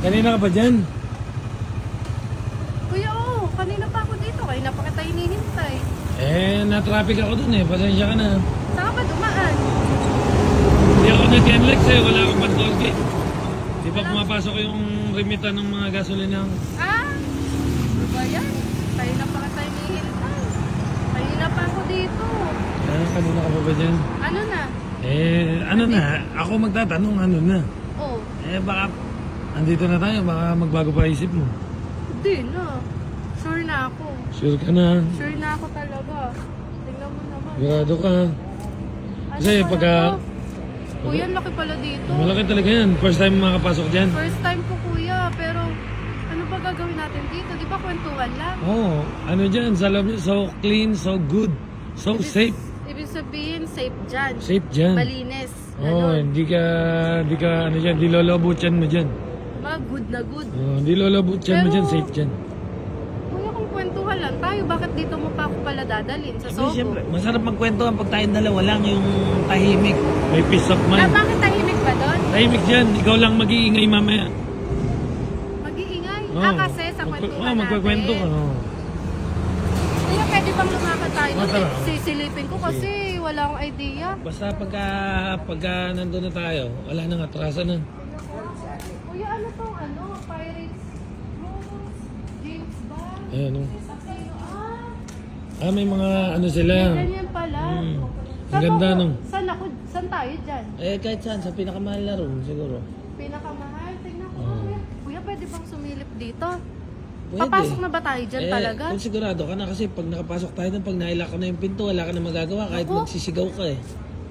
Kanina ka pa dyan? Kuya, kanina pa ako dito. Kanina pa kita hinihintay. Na-traffic ako dun Pasensya ka na. Saan ka ba dumaan? Hindi ako nag-NLEX Wala akong pantolke. Di ba pumapasok yung remita ng mga gasolinang? Ano ba yan? Kanina pa kita hinihintay. Kanina pa ako dito. Kanina ka pa ba dyan? Ano na? Ano na? Ako magtatanong ano na? Oh, Baka andito na tayo. Baka magbago pa isip mo. hindi na. Sure na ako. Sure ka na? Sure na ako talaga. Tingnan mo naman. Sigurado ka? Ano Kasi pala pagka... to? Kuya, ang laki pala dito. Malaki talaga yan. First time makapasok dyan. First time ko, kuya. Pero ano ba gagawin natin dito? Di ba kwentuhan lang? Ano dyan? Sa loob niya, so clean, so good, so safe. Ibig sabihin, safe dyan. Safe dyan. Malinis. Hindi ka, ano dyan, di lolobutyan mo dyan. Mga good na good. Di lolobutyan mo Pero- dyan, safe dyan. Kuya, kung kwentuhan lang tayo, bakit dito mo pa ako pala dadalhin sa Sogo? Siyempre, masarap magkwentuhan pag tayong dalawa lang yung tahimik. May peace of mind. Bakit tahimik ba doon? Tahimik dyan, ikaw lang mag-iingay mamaya. Mag-iingay? Oo. Kasi sa kwentuhan natin. Magkakwento ka. Kuya, pwede bang lumakad tayo doon? Masarap. Sisilipin ko kasi wala akong idea. Basta pagka nandun na tayo, wala nang atrasan na. Kuya, ano tong Pirates Rose, James Bond, Ayan Aquino, may mga ano sila. ganyan pala. Ang ganda nung. Saan tayo dyan? Kahit saan, sa pinakamahal na room siguro. Pinakamahal, tingnan ko. Oo. Kuya, pwede bang sumilip dito? Pwede. Papasok na ba tayo dyan talaga? Kung sigurado ka na kasi pag nakapasok tayo pag nailak ko na yung pinto, wala ka na magagawa kahit Ako? magsisigaw ka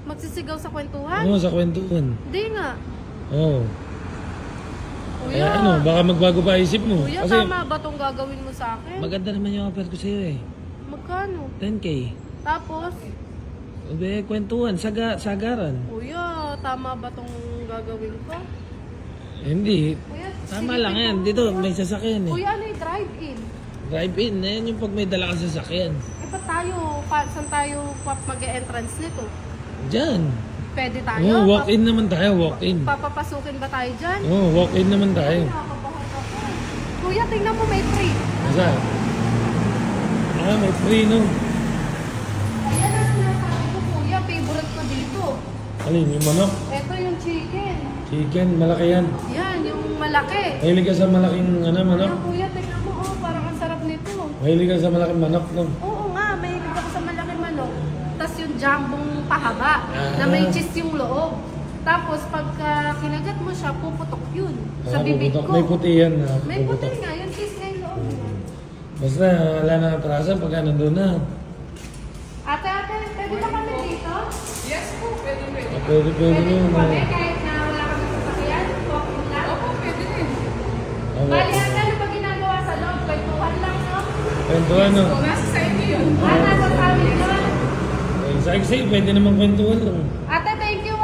Magsisigaw sa kwentuhan? Sa kwentuhan. Hindi nga. Kuya, Baka magbago pa isip mo. kuya, Kasi tama ba itong gagawin mo sa akin? Maganda naman yung offer ko sa'yo Magkano? 10K. Tapos, Kwentuhan, sagaran. kuya, tama ba itong gagawin ko? hindi. Kuya, Tama silipin lang yan. ko. Dito, may sasakyan Kuya, ano yung drive-in? Drive-in, na yan yung pag may dala ka sasakyan. Ba't tayo? Saan tayo mag-e-entrance nito? Diyan. Pwede tayo? Walk-in naman tayo, walk-in. Papapasukin ba tayo dyan? Walk-in naman tayo. Nakakabahan ako. Kuya, tingnan mo may free. Asa? May free no. Ayan ang sinasabi ko, kuya. Favorite ko dito. Alin, yung manok? Ito yung chicken. Chicken, malaki yan. Yan, yung malaki. Mahilig ka sa malaking manok? Ayan, kuya, tingnan mo. Parang ang sarap nito. Mahilig ka sa malaking manok no? Oo nga, mahilig ako sa malaking manok. Tapos yung jambong pahaba na may cheese yung loob. Tapos pagka kinagat mo siya, puputok yun sa bibig puputok. ko. May puti yan. May puti puputok. nga, yung cheese nga yung loob niya. Basta wala na atrasan pagka nandun na. Ate, pwede ba kami dito? Pwede Pwede yun. po kami kahit na wala kami sasakyan? Walking lang? Opo, pwede rin. Ah, Bali, ano ba ginagawa sa loob? Kwentuhan lang, no? Kwentuhan no? Nasa sa inyo yun. Nasa sa amin yun. Sa Exay, pwede naman kwentuhan lang. Ate, thank you,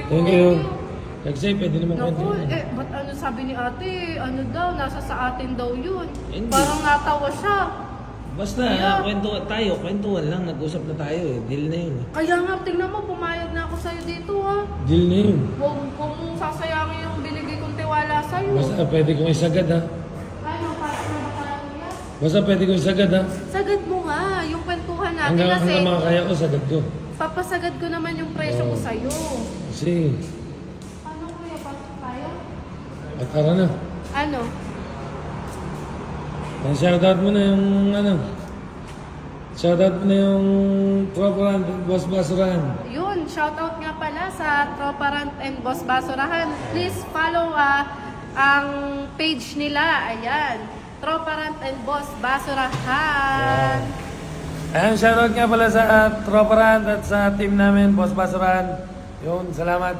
Thank you. Exay, pwede naman Naku, kwentuhan. ba't ano sabi ni ate? Ano daw, nasa sa atin daw yun. Hindi. Parang natawa siya. Basta, Yeah. kwentuhan lang. Nag-usap na tayo Deal na yun Kaya nga, tingnan mo, pumayag na ako sa'yo dito, ha. Deal na yun. Huwag kong sasayangin yung binigay kong tiwala sa'yo. Basta pwede kong isagad ha. Ano, para na ba tayo, kuya? Basta pwede kong isagad ha. Sagad mo nga, yung kwentuhan natin kasi Hanggang makakaya ko, sagad ko. papasagad ko naman yung presyo ko sa'yo. Kasi, Ano, kuya, pasok tayo? at tara na. Ano? Shoutout mo na yung shoutout mo na yung Troparan, Boss Basurahan. Yun, shoutout nga pala sa Troparant and Boss Basurahan. Please follow ang page nila. Ayan. Troparant and Boss Basurahan. Ayan, shoutout nga pala sa Troparan at sa team namin, Boss Basurahan. Yun, salamat.